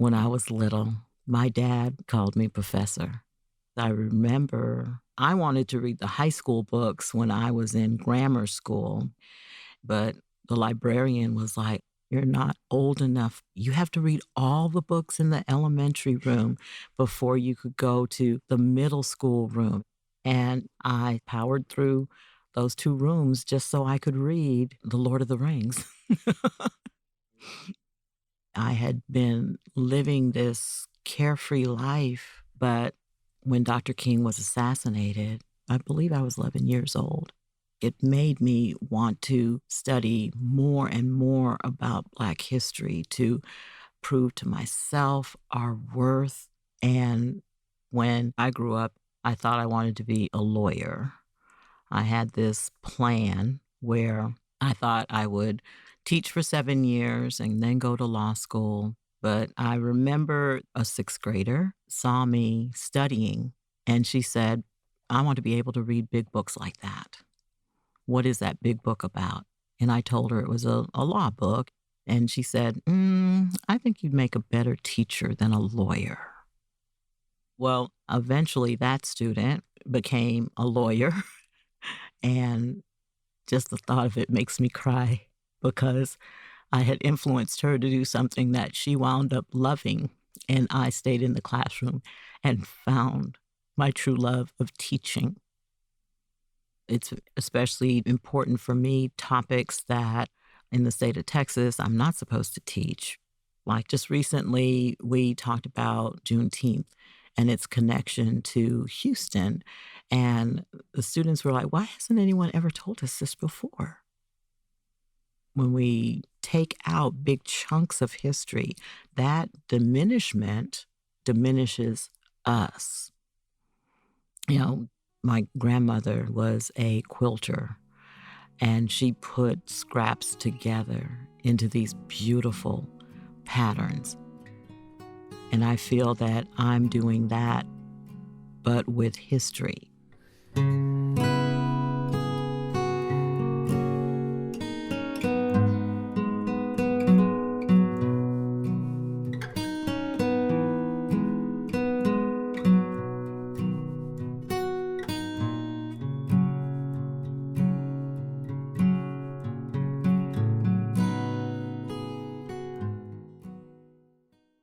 When I was little, my dad called me professor. I remember I wanted to read the high school books when I was in grammar school, but the librarian was like, "You're not old enough. You have to read all the books in the elementary room before you could go to the middle school room." And I powered through those 2 rooms just so I could read The Lord of the Rings. I had been living this carefree life, but when Dr. King was assassinated, I believe I was 11 years old. It made me want to study more and more about Black history to prove to myself our worth. And when I grew up, I thought I wanted to be a lawyer. I had this plan where I thought I would teach for 7 years and then go to law school. But I remember a sixth grader saw me studying and she said, "I want to be able to read big books like that. What is that big book about?" And I told her it was a law book. And she said, "I think you'd make a better teacher than a lawyer." Well, eventually that student became a lawyer. And just the thought of it makes me cry because I had influenced her to do something that she wound up loving, and I stayed in the classroom and found my true love of teaching. It's especially important for me, topics that in the state of Texas, I'm not supposed to teach. Like just recently, we talked about Juneteenth and its connection to Houston. And the students were like, "Why hasn't anyone ever told us this before?" When we take out big chunks of history, that diminishment diminishes us. You know, my grandmother was a quilter, and she put scraps together into these beautiful patterns. And I feel that I'm doing that, but with history.